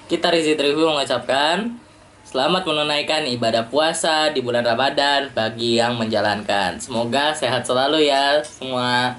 Kita Rizik Review mengucapkan selamat menunaikan ibadah puasa di bulan Ramadan bagi yang menjalankan. Semoga sehat selalu ya semua.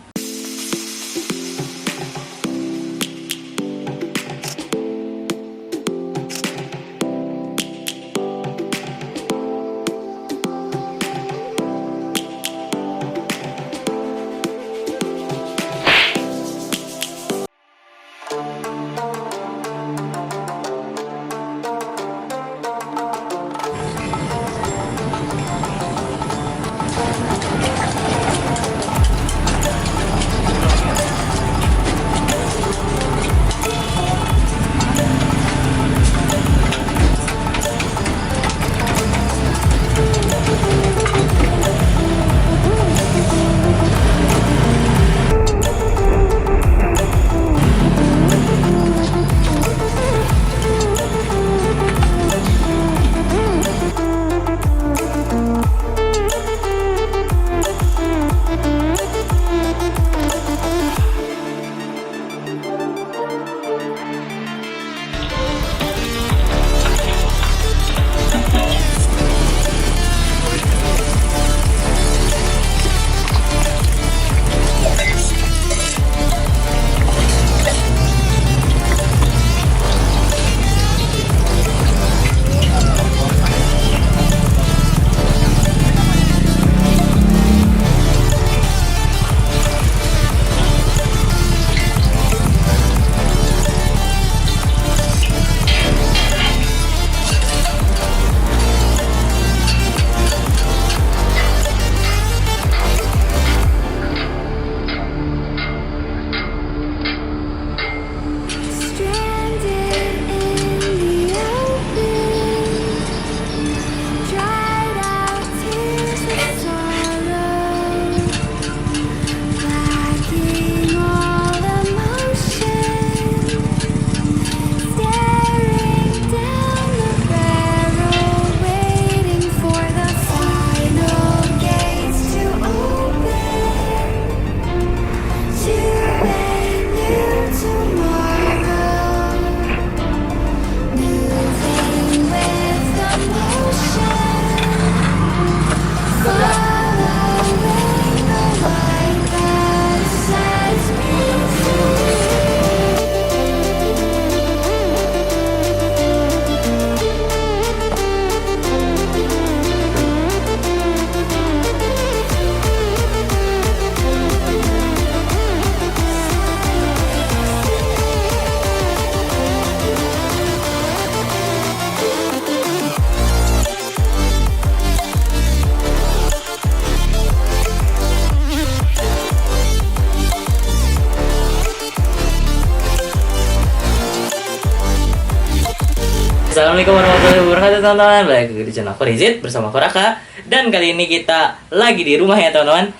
Assalamualaikum warahmatullahi wabarakatuh teman-teman. Balik lagi di channel Rizit bersama Koraka. Dan kali ini kita lagi di rumah ya teman-teman.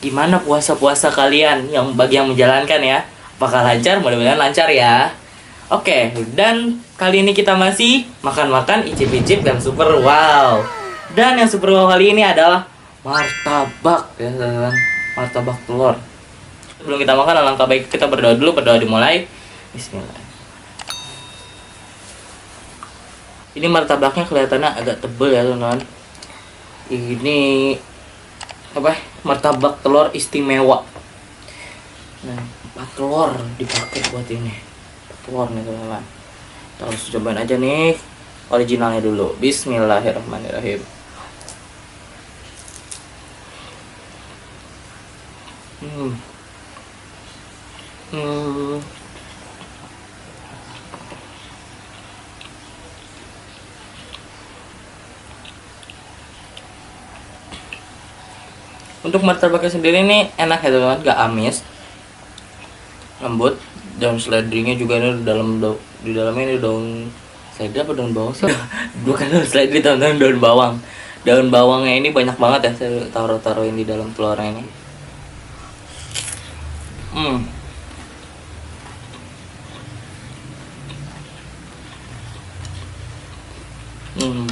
Gimana puasa-puasa kalian yang bagi yang menjalankan ya? Apakah lancar? Mudah-mudahan lancar ya. Oke, dan kali ini kita masih makan-makan, icip-icip dan super wow. Dan yang super wow kali ini adalah martabak ya teman-teman. Martabak telur. Sebelum kita makan, alangkah baik kita berdoa dulu. Berdoa dimulai. Bismillah. Ini martabaknya kelihatannya agak tebel ya teman-teman. Ini apa? Martabak telur istimewa. Nah, 4 telur dipakai buat ini. Telur nih teman-teman. Kita harus cobain aja nih originalnya dulu. Bismillahirrahmanirrahim. Hmm. Hmm. Untuk martabaknya sendiri nih enak ya teman-teman, gak amis, lembut. Daun seledrinya juga ini di dalamnya ini daun seledri apa daun bawang sih? Bukan daun seledri teman-teman, daun bawang. Daun bawangnya ini banyak banget ya, saya taruh-taruhin di dalam telurnya ini. Hmm. Hmm.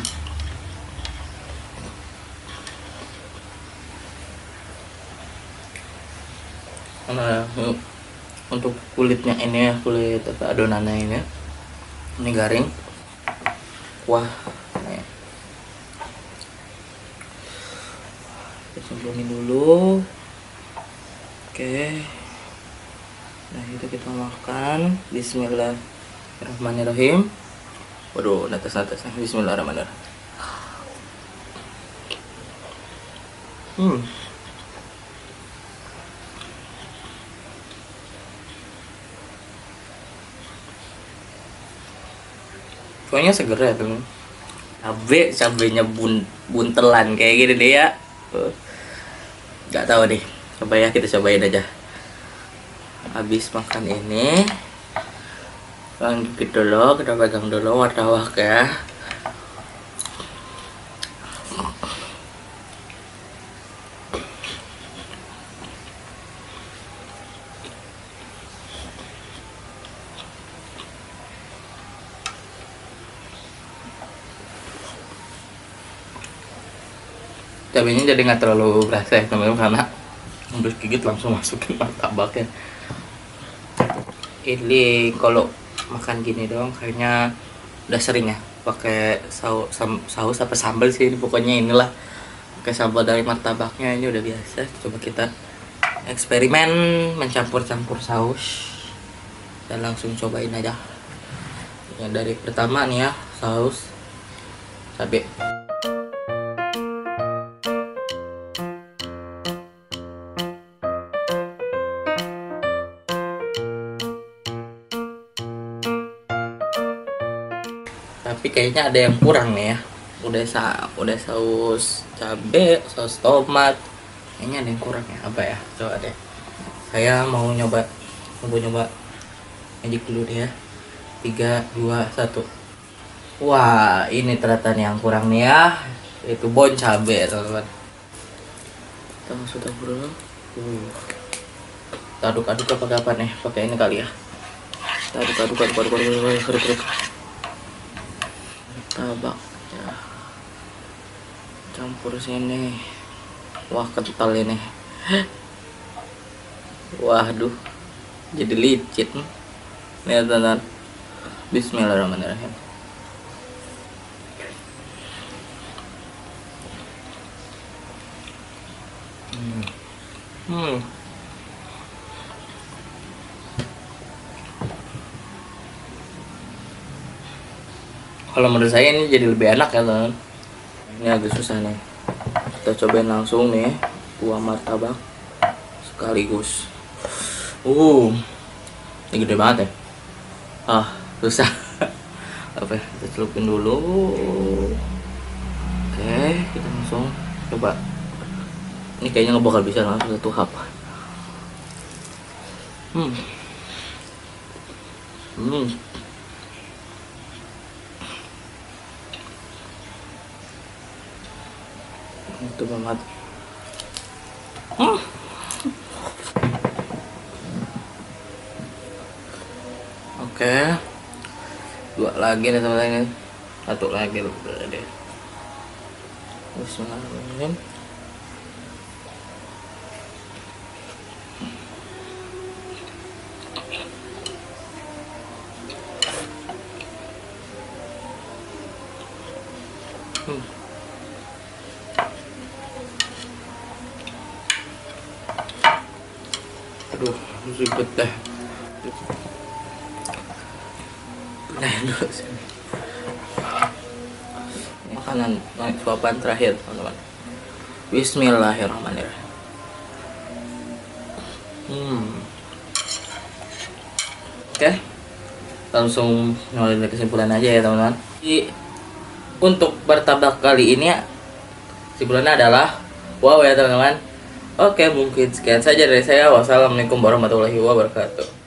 Nah, untuk kulitnya ini ya, kulit apa adonannya ini Ini garing. Wah, nih. Kita cemplungin dulu. Oke. Nah, itu kita makan. Bismillahirrahmanirrahim. Waduh, natas-natasnya. Bismillahirrahmanirrahim. Pokoknya seger ya temen. Cabenya buntelan kayak gini deh ya. Gak tahu deh. Coba ya, kita cobain aja. Habis makan ini, lanjut dulu, kita pegang dulu martabak ya. Cabenya jadi nggak terlalu berasa ya teman-teman, karena habis gigit langsung masukin martabaknya. Ini kalau makan gini doang kayaknya udah sering ya, pakai saus apa sambal sih ini, pokoknya inilah pakai sambal dari martabaknya ini udah biasa. Coba kita eksperimen mencampur-campur saus dan langsung cobain aja. Yang dari pertama nih ya, saus cabai. Tapi kayaknya ada yang kurang nih ya. Udah saus cabe, saus tomat. Kayaknya ada yang kurang ya. Apa ya? Coba deh. Saya mau nyoba magic dulu deh ya. 3, 2, 1. Wah, ini ternyata nih yang kurang nih ya. Itu bon cabe, teman-teman. Kita masuk dapur dulu. Kita aduk-aduk apa nih? Pakai ini kali ya. Kita aduk-aduk. Tabak ya, campur sini. Wah, kental ini. Waduh, jadi licin. Lihat teman. Bismillahirrahmanirrahim. Kalau menurut saya ini jadi lebih enak ya teman. Ini agak susah nih. Kita cobain langsung nih, buah martabak sekaligus. Ini gede banget ya. Susah. Apa ya? Kita celupin dulu. Oke, kita langsung coba. Ini kayaknya nggak bakal bisa langsung satu hap. Itu banget. Oke, 2 lagi nih teman-teman. 1 lagi udah deh. Bismillahirrahmanirrahim. Aduh, ribet deh. Nah, dulu sini. Makanan suapan terakhir, teman-teman. Bismillahirrahmanirrahim. Oke, langsung nolin kesimpulan aja ya teman-teman. Untuk martabak kali ini ya, kesimpulannya adalah wow ya teman-teman. Oke, mungkin sekian saja dari saya. Wassalamualaikum warahmatullahi wabarakatuh.